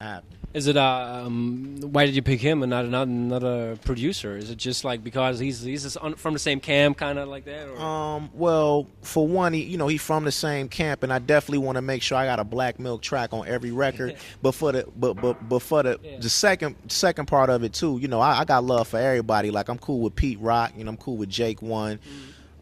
happened. Is it why did you pick him and not another producer? Is it just like because he's just from the same camp, kind of like that? Or? Well, for one, he's from the same camp, and I definitely want to make sure I got a Black Milk track on every record. But for the second part of it too, I got love for everybody. Like I'm cool with Pete Rock, I'm cool with Jake One.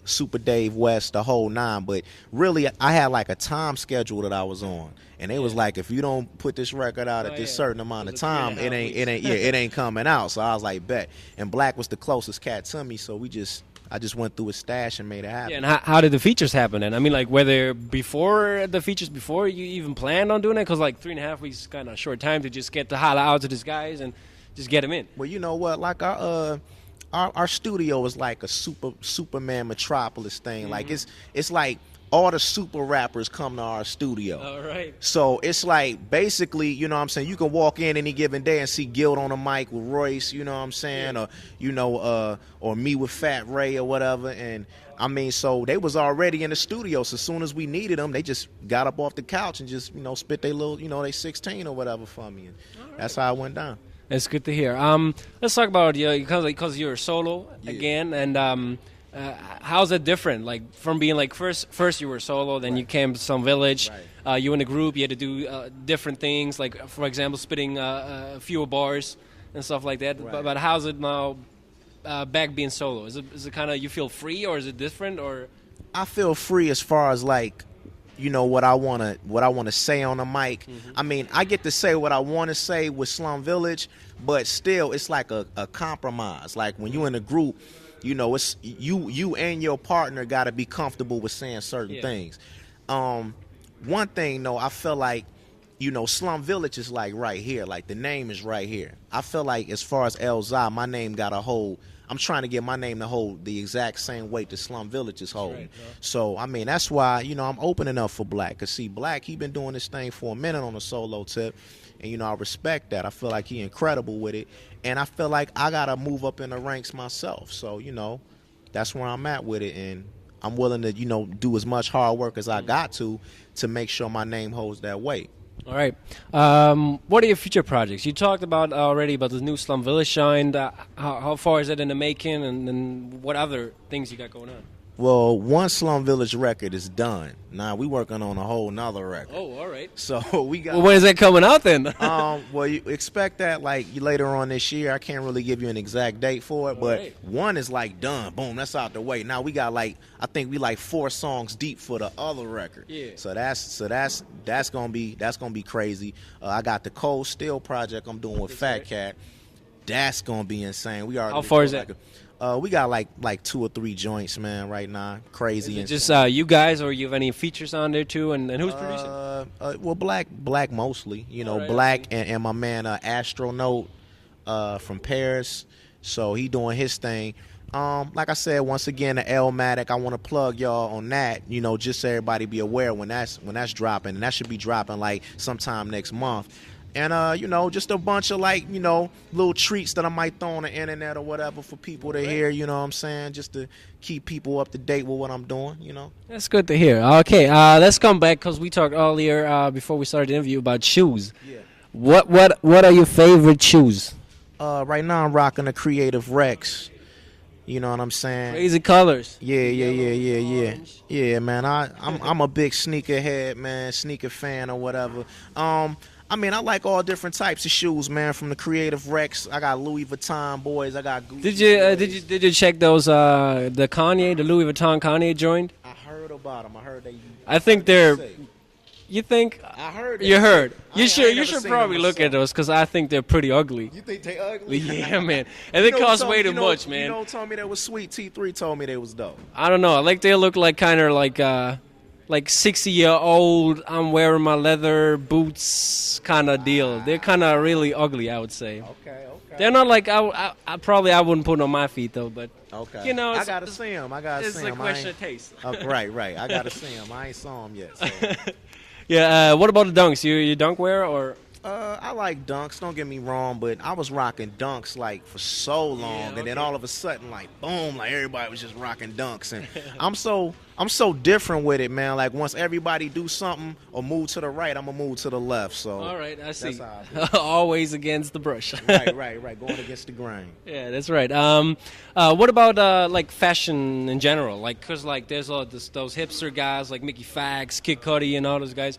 Super Dave West, the whole nine. But really, I had like a time schedule that I was on, and they was like, if you don't put this record out at this certain amount of time, it ain't coming out. So I was like, bet. And Black was the closest cat to me, so I just went through his stash and made it happen. Yeah, and how did the features happen then? I mean, like whether before you even planned on doing it, because like 3.5 weeks is kind of a short time to just get to holler out to these guys and just get them in. Well, you know what, like our studio is like a Superman Metropolis thing. Like it's like all the super rappers come to our studio. All right. So it's like basically, you know what I'm saying, you can walk in any given day and see Guild on the mic with Royce, you know what I'm saying, or me with Fat Ray or whatever. And I mean, so they was already in the studio. So as soon as we needed them, they just got up off the couch and just, spit their little, they 16 or whatever for me. And that's how it went down. That's good to hear. Let's talk about because you're solo again, and how's it different? Like from being like first you were solo, then you came to Slum Village. Right. You in a group, you had to do different things, like for example, spitting fewer bars and stuff like that. Right. But how's it now back being solo? Is it kind of you feel free, or is it different? Or I feel free as far as like, what I wanna say on the mic. I mean, I get to say what I want to say with Slum Village, but still, it's like a compromise. Like when you in a group, it's you and your partner got to be comfortable with saying certain things. One thing though, I feel like, Slum Village is like right here. Like the name is right here. I feel like as far as Elzhi, my name got a hold. I'm trying to get my name to hold the exact same weight that Slum Village is holding. Right, so, I mean, that's why, I'm opening up for Black. Because, see, Black, he been doing this thing for a minute on a solo tip. And, I respect that. I feel like he incredible with it. And I feel like I got to move up in the ranks myself. So, that's where I'm at with it. And I'm willing to, do as much hard work as I got to make sure my name holds that weight. All right. What are your future projects? You talked about already about the new Slum Village Shine. How far is it in the making, and what other things you got going on? Well, one Slum Village record is done. Now we working on a whole nother record. Oh, all right. So we got. Well, when is that coming out then? Well, you expect that like later on this year. I can't really give you an exact date for it, but one is like done. Boom, that's out the way. Now we got I think we 4 songs deep for the other record. Yeah. So that's gonna be crazy. I got the Cold Steel project I'm doing with Fat Cat. That's gonna be insane. We already. How far is that? We got like 2 or 3 joints, man, right now. Crazy. Is it just you guys, or you have any features on there too? And who's producing? Well, Black mostly. Right, Black and my man Astronaut from Paris. So he doing his thing. Like I said, once again, the Elmatic. I want to plug y'all on that. Just so everybody be aware when that's dropping, and that should be dropping like sometime next month. And, just a bunch of, little treats that I might throw on the internet or whatever for people to hear, you know what I'm saying, just to keep people up to date with what I'm doing, That's good to hear. Okay, let's come back because we talked earlier before we started the interview about shoes. Yeah. What are your favorite shoes? Right now I'm rocking the Creative Rex. You know what I'm saying? Crazy colors. Yeah. Yeah, man, I'm a big sneaker head, man, sneaker fan or whatever. I mean, I like all different types of shoes, man. From the Creative Rex, I got Louis Vuitton boys. I got Gucci. Did you check those the Louis Vuitton Kanye joined? I heard about them. I heard they. I think they're. You think? I heard. You heard. You should probably look at those because I think they're pretty ugly. You think they ugly? Yeah, man. And they cost way too much, man. Told me they was sweet. T3 told me they was dope. I don't know. Like they look like kind of like 60-year-old, I'm wearing my leather boots kind of deal. They're kind of really ugly, I would say. Okay. They're not like I wouldn't put them on my feet though, but okay. I gotta see them. It's a question of taste. Right. I gotta see them. I ain't saw them yet. So. Yeah. What about the dunks? You dunk wear or? I like dunks. Don't get me wrong, but I was rocking dunks for so long, and then all of a sudden, boom, everybody was just rocking dunks, and I'm so I'm so different with it, man. Like once everybody do something or move to the right, I'm gonna move to the left. So all right, I see. That's how I do. Always against the brush. Right. Going against the grain. Yeah, that's right. What about like fashion in general? Like, cause like there's those hipster guys like Mickey Fax, Kid Cudi, and all those guys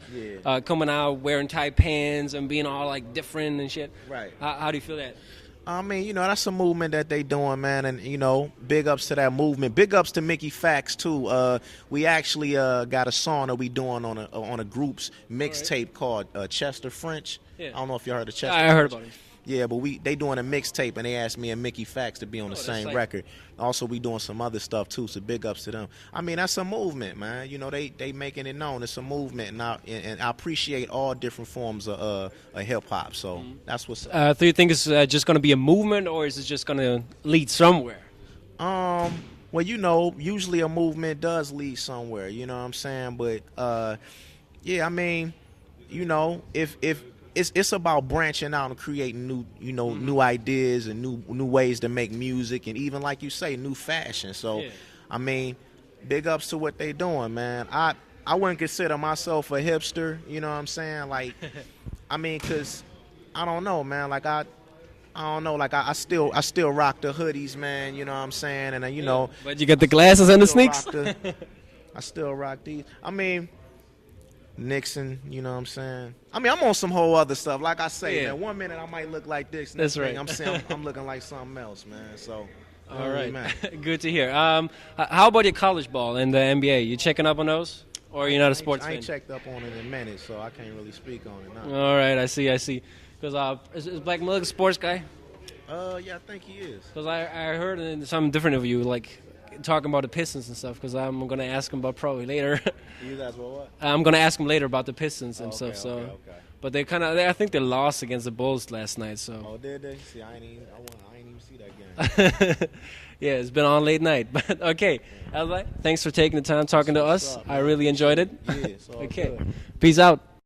coming out wearing tight pants and being all like different and shit. Right. How do you feel that? I mean, you know, that's a movement that they doing, man, and you know, big ups to that movement. Big ups to Mickey Fax too. We actually got a song that we doing on a group's mixtape called Chester French. Yeah. I don't know if you heard of Chester. I heard about it. Yeah, but they doing a mixtape, and they asked me and Mickey Fax to be on the same record. Also, we doing some other stuff too, so big ups to them. I mean, that's a movement, man. You know, they making it known. It's a movement, and I appreciate all different forms of hip hop. So that's what's up. Do you think it's just going to be a movement, or is it just going to lead somewhere? Well, you know, usually a movement does lead somewhere. You know what I'm saying? But yeah, I mean, you know, if it's about branching out and creating new, you know, new ideas and new ways to make music, and even like you say, new fashion. So, I mean, big ups to what they doing, man. I wouldn't consider myself a hipster. You know what I'm saying? Like, I mean, cause I don't know, man. Like I don't know. Like I still rock the hoodies, man. You know what I'm saying? And you know, but you got the glasses and the sneaks. I still rock these. I mean, Nixon, you know what I'm saying? I mean, I'm on some whole other stuff. Like I say, man, 1 minute I might look like this. That's right. I'm saying I'm looking like something else, man. So, all right, good to hear. How about your college ball and the NBA? You checking up on those, or you're not a sports fan? I ain't checked up on it in a minute, so I can't really speak on it now. All right, I see. Because is Black Milk a sports guy? Yeah, I think he is. Because I heard something different of you, like talking about the Pistons and stuff, because I'm going to ask him about probably later. You guys what? I'm going to ask him later about the Pistons and stuff. So, okay. But they I think they lost against the Bulls last night. So. Oh, did they? See, I ain't even see that game. Yeah, it's been on late night. But okay, Elzhi, thanks for taking the time talking to us. I really enjoyed it. Yeah, it's all okay, good. peace out.